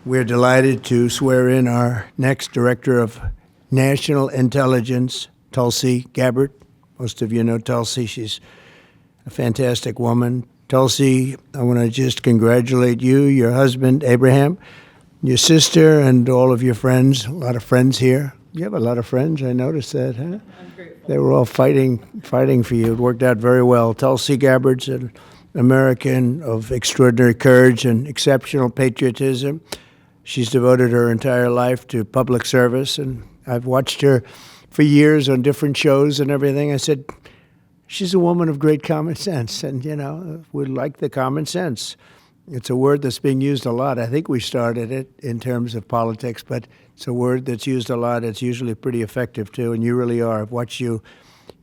We're delighted to swear in our next Director of National Intelligence, Tulsi Gabbard. Most of you know Tulsi. She's a fantastic woman. Tulsi, I want to just congratulate you, your husband, Abraham, your sister, and all of your friends. A lot of friends here. You have a lot of friends. I noticed that, huh? I'm grateful. They were all fighting for you. It worked out very well. Tulsi Gabbard's an American of extraordinary courage and exceptional patriotism. She's devoted her entire life to public service, and I've watched her for years on different shows and everything. I said, she's a woman of great common sense, and, we like the common sense. It's a word that's being used a lot. I think we started it in terms of politics, but it's a word that's used a lot. It's usually pretty effective, too, and you really are. I've watched you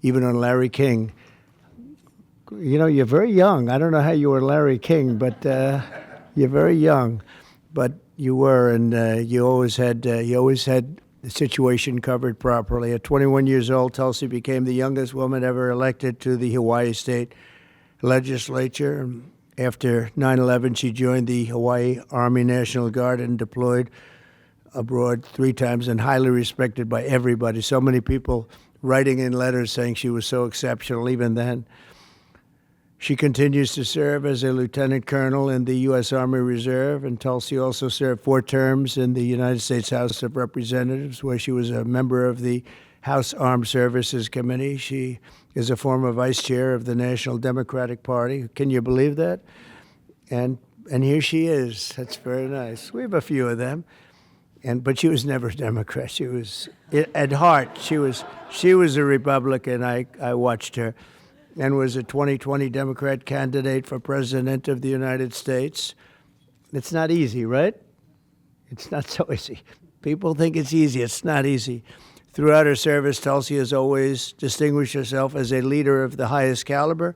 even on Larry King. You're very young. I don't know how you were Larry King, but you're very young. But you were, and you always had the situation covered properly. At 21 years old, Tulsi became the youngest woman ever elected to the Hawaii State Legislature. After 9/11, she joined the Hawaii Army National Guard and deployed abroad 3 times, and highly respected by everybody. So many people writing in letters saying she was so exceptional even then. She continues to serve as a lieutenant colonel in the U.S. Army Reserve, and Tulsi also served 4 terms in the United States House of Representatives, where she was a member of the House Armed Services Committee. She is a former vice chair of the National Democratic Party. Can you believe that? And here she is. That's very nice. We have a few of them. But she was never a Democrat. She was, at heart, she was a Republican. I watched her. And was a 2020 Democrat candidate for President of the United States. It's not easy, right? It's not so easy. People think it's easy. It's not easy. Throughout her service, Tulsi has always distinguished herself as a leader of the highest caliber.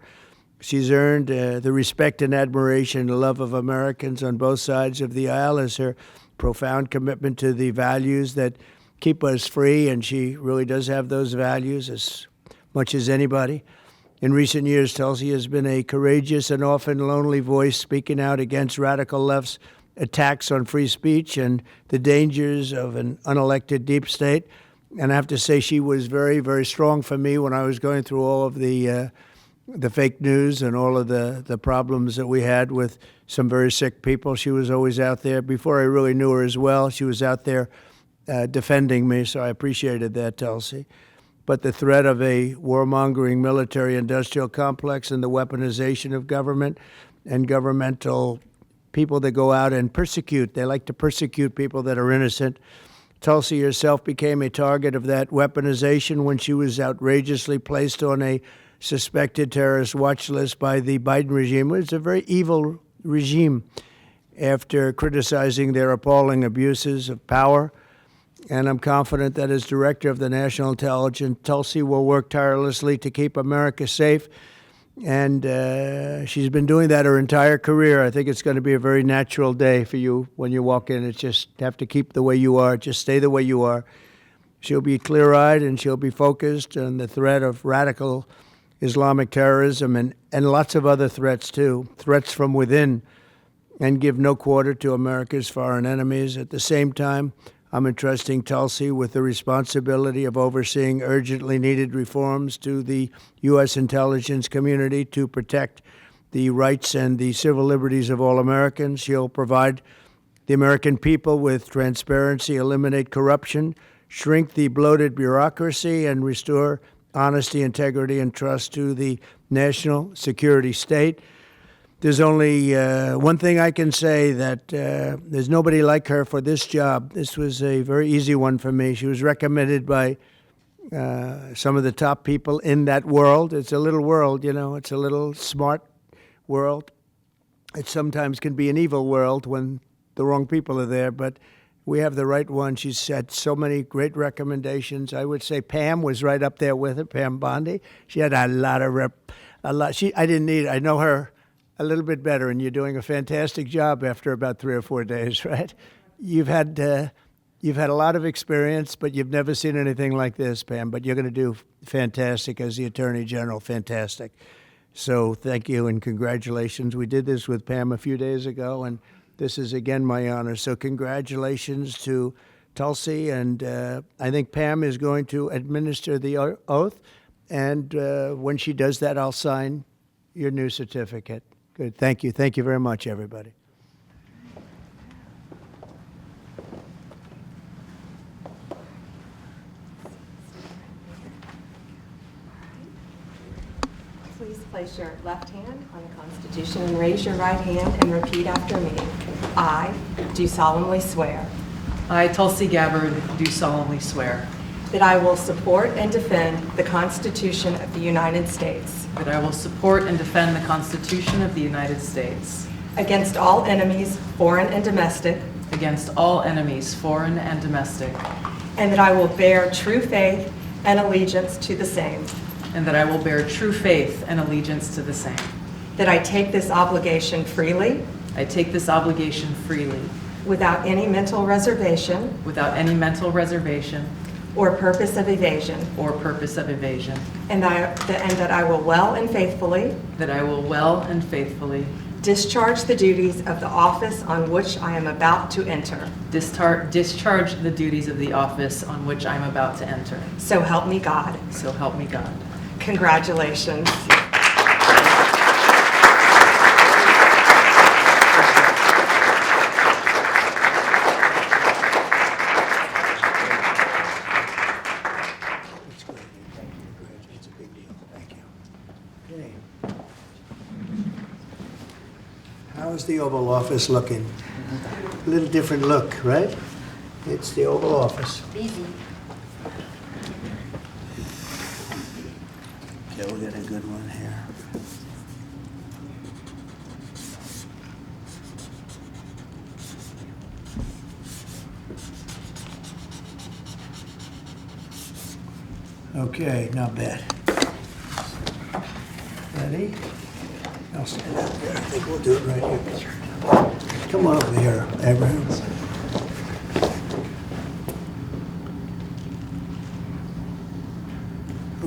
She's earned the respect and admiration and love of Americans on both sides of the aisle as her profound commitment to the values that keep us free, and she really does have those values as much as anybody. In recent years, Tulsi has been a courageous and often lonely voice speaking out against radical left's attacks on free speech and the dangers of an unelected deep state. And I have to say she was very, very strong for me when I was going through all of the fake news and all of the problems that we had with some very sick people. She was always out there. Before I really knew her as well, she was out there defending me, so I appreciated that, Tulsi. But the threat of a warmongering military-industrial complex and the weaponization of government and governmental people that go out and persecute. They like to persecute people that are innocent. Tulsi herself became a target of that weaponization when she was outrageously placed on a suspected terrorist watch list by the Biden regime. It's a very evil regime after criticizing their appalling abuses of power. And I'm confident that as Director of the National Intelligence, Tulsi will work tirelessly to keep America safe. And she's been doing that her entire career. I think it's going to be a very natural day for you when you walk in. It's just have to keep the way you are. Just stay the way you are. She'll be clear-eyed and she'll be focused on the threat of radical Islamic terrorism and lots of other threats, too, threats from within, and give no quarter to America's foreign enemies. At the same time, I'm entrusting Tulsi with the responsibility of overseeing urgently needed reforms to the U.S. intelligence community to protect the rights and the civil liberties of all Americans. She'll provide the American people with transparency, eliminate corruption, shrink the bloated bureaucracy, and restore honesty, integrity, and trust to the national security state. There's only one thing I can say, that there's nobody like her for this job. This was a very easy one for me. She was recommended by some of the top people in that world. It's a little world, It's a little smart world. It sometimes can be an evil world when the wrong people are there, but we have the right one. She's had so many great recommendations. I would say Pam was right up there with her, Pam Bondi. She had a lot. I didn't need. I know her a little bit better, and you're doing a fantastic job after about 3 or 4 days, right? You've had a lot of experience, but you've never seen anything like this, Pam. But you're going to do fantastic as the Attorney General, fantastic. So thank you and congratulations. We did this with Pam a few days ago, and This is again my honor. So congratulations to Tulsi, and I think Pam is going to administer the oath, and when she does that, I'll sign your new certificate. Good. Thank you. Thank you very much, everybody. Please place your left hand on the Constitution and raise your right hand and repeat after me. I do solemnly swear I, Tulsi Gabbard, do solemnly swear that I will support and defend the Constitution of the United States that I will support and defend the Constitution of the United States against all enemies, foreign and domestic, against all enemies, foreign and domestic, and that I will bear true faith and allegiance to the same, and that I will bear true faith and allegiance to the same. that I take this obligation freely I take this obligation freely, without any mental reservation without any mental reservation or purpose of evasion, or purpose of evasion, and that I will well and faithfully that I will well and faithfully discharge the duties of the office on which I am about to enter. discharge the duties of the office on which I'm about to enter. So help me God. So help me God. Congratulations. That's great. Thank you. It's a big deal. Thank you. Okay. How's the Oval Office looking? A little different look, right? It's the Oval Office. Busy. Okay, we'll get a good one here. Okay, not bad. Ready? I'll stand up there. I think we'll do it right here. Come on over here, Abraham.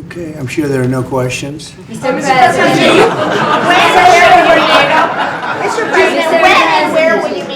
Okay, I'm sure there are no questions. Mr. President, when and where will you be